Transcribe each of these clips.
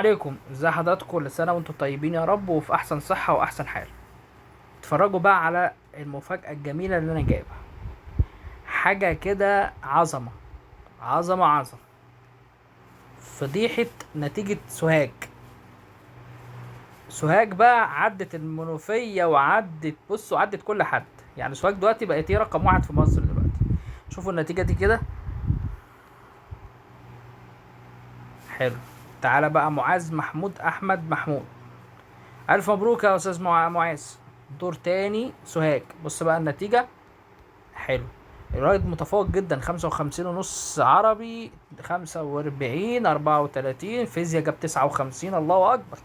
عليكم، ازي حضراتكم؟ كل سنة وانتم طيبين يا رب وفي احسن صحة واحسن حال. اتفرجوا بقى على المفاجأة الجميلة اللي انا جايبها. حاجة كده عظمة عظمة عظمة. فضيحة نتيجة سوهاج بقى عدت المنوفية وعدت، بصوا، عدت كل حد. يعني سوهاج دلوقتي بقت ايه، رقم واحد في مصر دلوقتي. شوفوا النتيجة دي كده. حلو. تعالى بقى معاذ محمود احمد محمود. الف مبروك يا استاذ معاذ. دور تاني سوهاج. بص بقى النتيجة. حلو. الرايد متفوق جدا، 55 ونص عربي، 45 34 فيزياء، جاب 59، الله اكبر.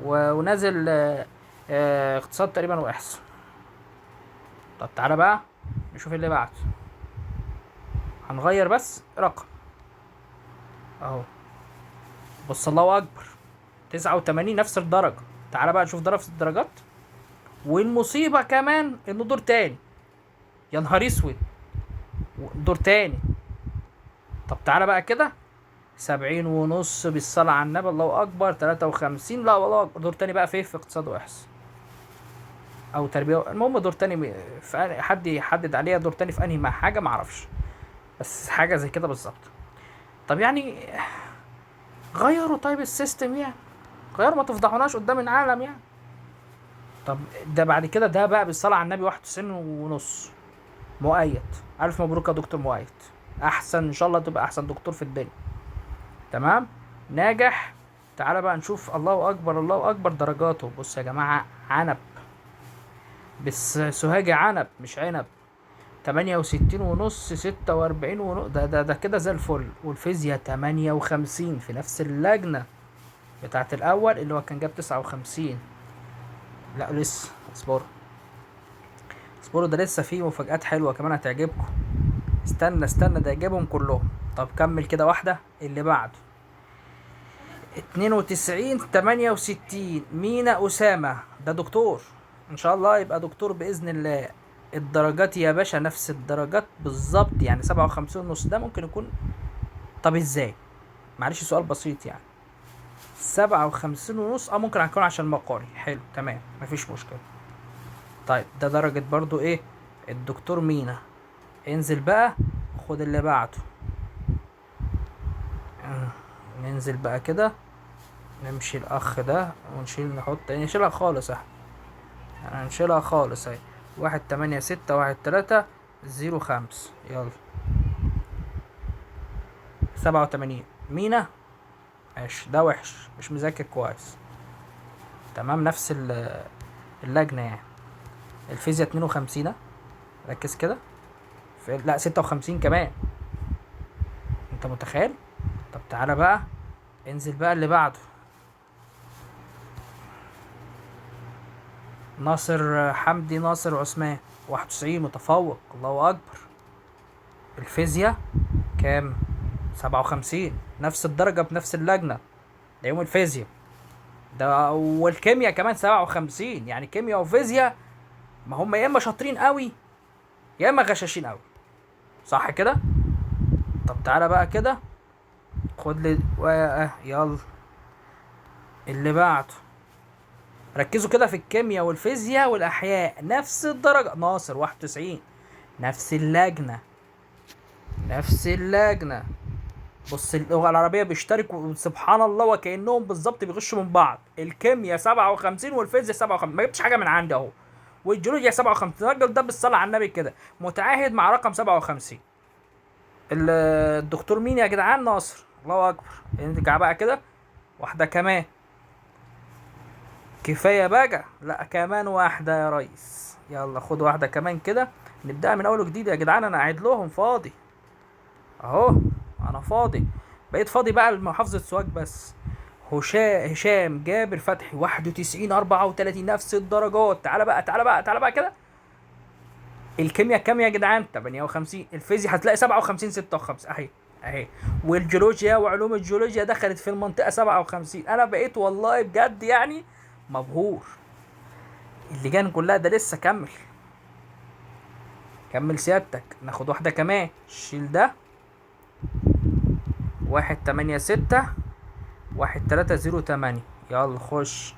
ونازل اقتصاد تقريبا واحصاء. طب تعالى بقى نشوف اللي بعده. هنغير بس رقم اهو. بص الله اكبر، 89 نفس الدرجة. تعالى بقى نشوف درجة الدرجات. والمصيبة كمان انه دور تاني. يا نهار اسود، دور تاني. طب تعالى بقى كده. 70 ونص بالصلاة على النبي، الله أكبر. 53، لا والله أكبر. دور تاني بقى في اقتصاد وإحصاء أو تربية، المهم دور تاني. في حد يحدد عليها دور تاني في أنهي مع حاجة معرفش، بس حاجة زي كده بالظبط. طب يعني غيروا طيب السيستم يعني، غيروا، ما تفضحوناش قدام العالم يعني. طب ده بعد كده ده بقى بالصلاة على النبي 91 ونص. مؤيد. ألف مبروك يا دكتور مؤيد. أحسن إن شاء الله تبقى أحسن دكتور في الدنيا. تمام. ناجح. تعالى بقى نشوف، الله اكبر الله اكبر درجاته. بص يا جماعه، عنب. بس سوهاجي عنب مش عنب. 68 ونص، 46 ونص، ده كده زي الفل. والفيزياء 58 في نفس اللجنه بتاعت الاول اللي هو كان جاب 59. لا لسه اصبروا. اصبروا، ده لسه فيه مفاجآت حلوه كمان هتعجبكم. استنى استنى، ده يجيبهم كلهم. طب كمل كده واحده اللي بعده. 92 68 مينا أسامة. ده دكتور، إن شاء الله يبقى دكتور بإذن الله. الدرجات يا باشا نفس الدرجات بالظبط، يعني 57 ونص. ده ممكن يكون، طب ازاي؟ معلش سؤال بسيط يعني. 57 ونص، ممكن هيكون عشان مقالي. حلو تمام، مفيش مشكلة. طيب ده درجة برضو ايه؟ الدكتور مينا. انزل بقى، خد اللي بعده. ننزل بقى كده. نمشي الأخ ده ونشيل، نشيلها خالص احنا. هنشيلها خالص اهي. 1 8 6 1 3 0 5. يلا. 87 مينا. ماشي، ده وحش، مش مذاكر كويس. تمام، نفس اللجنة يعني. الفيزياء 52. ركز كده. لا 56 كمان. انت متخيل؟ طب تعالى بقى، انزل بقى اللي بعده. ناصر حمدي ناصر عثمان. 91 متفوق، الله اكبر. الفيزياء كام؟ 57 نفس الدرجة بنفس اللجنة. ده يوم الفيزياء ده. والكيمياء كمان 57، يعني كيمياء وفيزياء. ما هم يا اما شاطرين قوي يا اما غشاشين قوي، صح كده؟ طب تعالى بقى كده، خد لي يلا اللي بعده. ركزوا كده في الكيمياء والفيزياء والاحياء نفس الدرجة. ناصر 91 نفس اللجنة نفس اللجنة. بص اللغة العربية بيشتركوا سبحان الله وكأنهم بالظبط بيغشوا من بعض. الكيمياء 57 والفيزياء 57، ما جبتش حاجة من عندي اهو. والجيولوجيا 57. الراجل ده بالصلاة على النبي كده متعاهد مع رقم 57. الدكتور مين يا جدعان؟ ناصر، الله أكبر. نرجع بقى كده، واحدة كمان. كفاية بقى، لا كمان واحدة يا ريس. يلا خد واحدة كمان كده. نبدأ من أول وجديد يا جدعان، أنا قاعد لهم فاضي أهو. أنا فاضي، بقيت فاضي بقى لمحافظة سوهاج بس. هشام جابر فتحي 91 34 نفس الدرجات. تعالى بقى تعالى بقى تعالى بقى كده. الكيمياء كام يا جدعان؟ 58. الفيزياء هتلاقي 57 56 اهي اهي. والجيولوجيا وعلوم الجيولوجيا دخلت في المنطقة 57. انا بقيت والله بجد يعني مبهور. اللجان كلها ده لسه. كمل كمل سيادتك. ناخد واحدة كمان. شيل ده. 1 8 6 1308. يلا خش.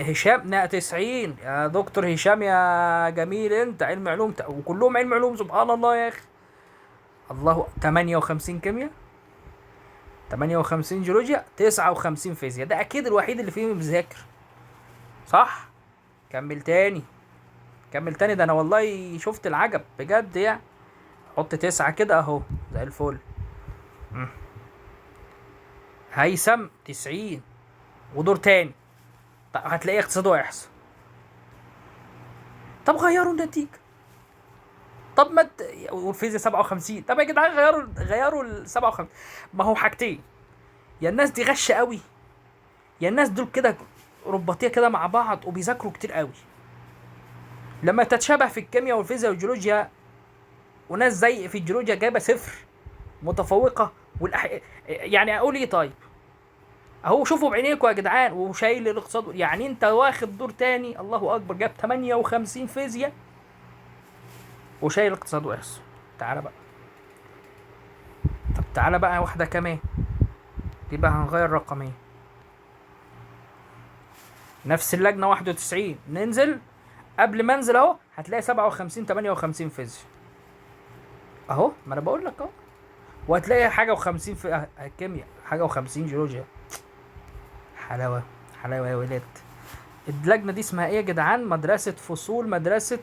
هشام 90. يا دكتور هشام يا جميل، انت علم علوم وكلهم علم علوم، سبحان الله يا اخي. الله. 58 كيمياء، 58 جيولوجيا، 59 فيزياء. ده اكيد الوحيد اللي فيهم بيذاكر، صح؟ كمل تاني، كمل تاني. ده انا والله شفت العجب بجد يعني. حط 9 كده اهو زي الفل. مم. هيثم 90. ودور تاني. طب هتلاقيه اقتصاد واحصاء. طب غيروا النتيجة. طب ما والفيزياء 57. طب يا جدعان غيروا ال 57. ما هو حاجتين، يا الناس دي غشة قوي، يا الناس دول كده رباطيه كده مع بعض وبيذاكروا كتير قوي. لما تتشابه في الكيمياء والفيزياء والجيولوجيا، وناس زي في الجيولوجيا جايبه صفر متفوقه يعني اقول ايه طيب؟ اهو شوفوا بعينيكم يا جدعان. وشايل الاقتصاد، يعني انت واخد دور تاني، الله اكبر، جاب 58 فيزياء وشايل اقتصاد واحصاء. تعالى بقى. طب تعالى بقى واحده كمان. دي بقى هنغير رقمين. نفس اللجنه 91. ننزل قبل ما انزل اهو هتلاقي 57 58 فيزياء اهو، ما انا بقول لك اهو. وهتلاقي حاجه و50 في الكيمياء، حاجه و50 جيولوجيا. حلاوه، حلاوه يا ولاد. اللجنه دي اسمها ايه يا جدعان؟ مدرسه فصول، مدرسه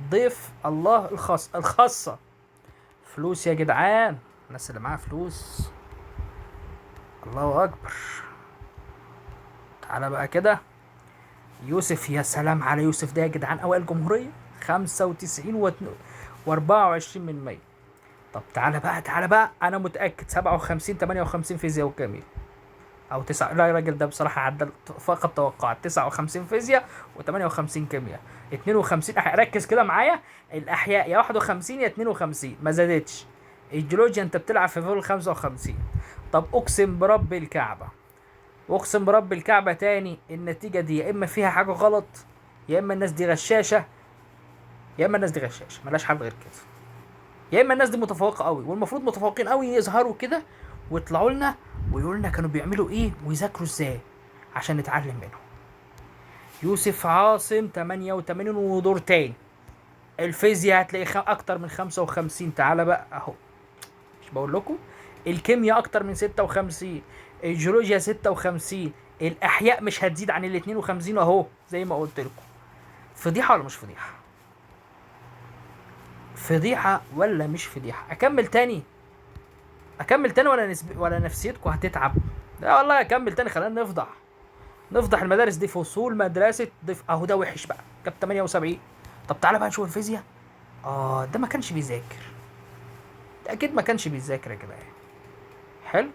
ضيف الله الخاصه. فلوس يا جدعان، الناس اللي معاها فلوس. الله اكبر. تعالى بقى كده. يوسف، يا سلام على يوسف ده يا جدعان، اوائل جمهوريه 95 و24 من 100. طب تعالى بقى، تعالى بقى، انا متاكد 57 58 فيزياء وكيمياء او 9. لا الراجل ده بصراحه عدى فقط توقعات. 59 فيزياء و58 كيمياء. 52 ركز كده معايا. الاحياء يا 51 يا 52، ما زادتش. الجيولوجيا انت بتلعب في فوق 55. طب اقسم برب الكعبه، واقسم برب الكعبه تاني، النتيجه دي يا اما فيها حاجه غلط، يا اما الناس دي غشاشه، يا اما الناس دي غشاشه ملاش حل غير كده، يا اما الناس دي متفوقه قوي. والمفروض متفوقين قوي يظهروا كده ويطلعوا لنا ويقولوا لنا كانوا بيعملوا ايه ويذاكروا ازاي عشان نتعلم منهم. يوسف عاصم 88 ودور تاني. الفيزياء هتلاقي اكتر من 55. تعالى بقى اهو، مش بقول لكم؟ الكيمياء اكتر من 56، الجيولوجيا 56، الاحياء مش هتزيد عن ال 52 اهو زي ما قلت لكم. فضيحه ولا مش فضيحه؟ فضيحه ولا مش فضيحه؟ اكمل تاني، اكمل تاني ولا نفسيتكم هتتعب؟ لا والله اكمل تاني، خلينا نفضح المدارس دي. فصول مدرسه ضيف اهو، ده وحش بقى، جاب 78. طب تعالى بقى نشوف الفيزياء. ده ما كانش بيذاكر، ده اكيد ما كانش بيذاكر يا جدعان. حلو،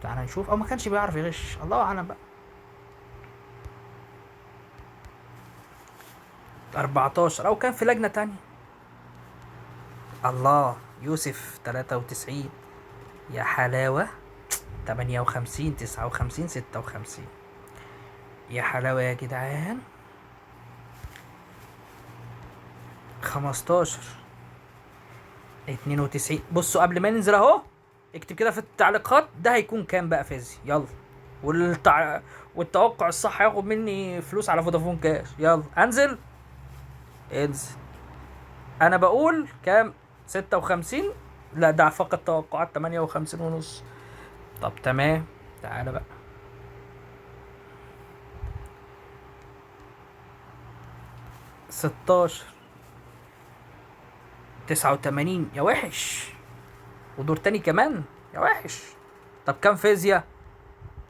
تعالى نشوف. او ما كانش بيعرف يغش، الله اعلم بقى. 14 او كان في لجنه تانية. الله. يوسف 93. يا حلاوه. 58 59 56. يا حلاوه يا جدعان. 15 92. بصوا قبل ما ننزل اهو اكتب كده في التعليقات ده هيكون كام بقى فيزي. يلا. والتوقع الصح هياخد مني فلوس على فودافون كاش. يلا انزل. انزل. انا بقول كام؟ 56. لا ده فقط توقعات 58 ونص. طب تمام. تعالى بقى. 16 89. يا وحش. ودور تاني كمان، يا وحش. طب كام فيزياء؟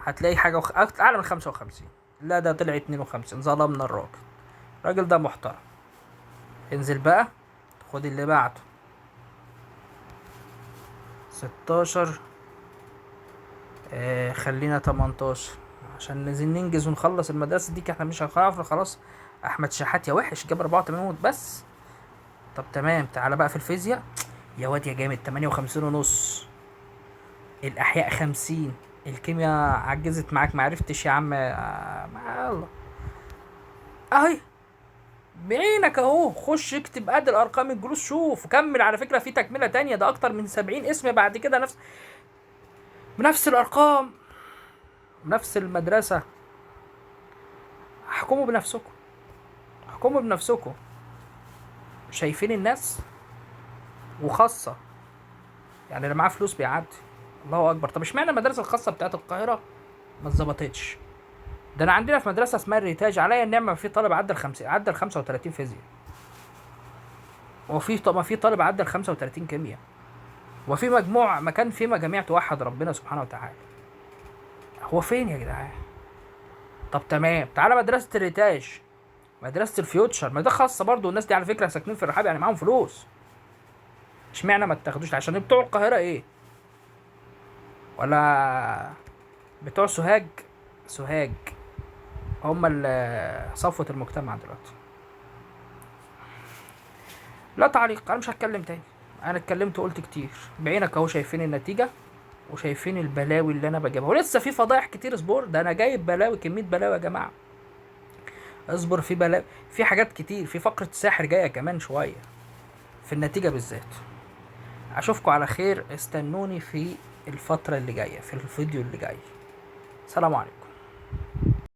هتلاقي حاجة اعلى من 55. لا ده طلع 52. ظلمنا الراجل ده محترم. انزل بقى، خد اللي بعده. 16 خلينا 18 عشان ننزل ننجز ونخلص المدرسة دي. احنا مش هنعرف خلاص. احمد شحات يا وحش جاب 84 بس. طب تمام. تعالى بقى في الفيزياء يا واد يا جامد. 58 ونص. الاحياء 50. الكيمياء عجزت معاك، معرفتش يا عم. مع الله اهي بعينك اهو. خش اكتب ادي الارقام الجلوس، شوف وكمل. على فكره في تكمله تانية، ده اكتر من 70 اسم بعد كده نفس. بنفس الارقام، بنفس المدرسه. احكموا بنفسكم، احكموا بنفسكم. شايفين الناس وخاصه، يعني اللي معاه فلوس بيعدي. الله اكبر. طب اشمعنى المدارس الخاصه بتاعت القاهره ما اتظبطتش؟ ده انا عندنا في مدرسه اسمها الريتاج، عليا النعمه في طالب عدى ال 50، عدى ال 35 فيزياء، وفي ما في طالب عدى ال 35 كيمياء، وفي مجموع مكان في مجاميع توحد ربنا سبحانه وتعالى. هو فين يا جدعان؟ طب تمام، تعالى مدرسه الريتاج، مدرسه الفيوتشر، ما ده خاصه برضو. الناس دي على فكره ساكنين في الرحاب، يعني معاهم فلوس. اشمعنى ما تاخدوش؟ عشان بتوع القاهره ايه؟ ولا بتوع سوهاج؟ سوهاج هم صفوه المجتمع دلوقتي. لا تعليق، انا مش هتكلم تاني. انا اتكلمت وقلت كتير، بعينك اهو شايفين النتيجه، وشايفين البلاوي اللي انا بجيبها، ولسه في فضايح كتير. اصبر، ده انا جايب بلاوي، كميه بلاوي يا جماعه. اصبر، في بلاوي، في حاجات كتير، في فقره ساحر جايه كمان شويه في النتيجه بالذات. اشوفكم على خير، استنوني في الفتره اللي جايه، في الفيديو اللي جاي. سلام عليكم.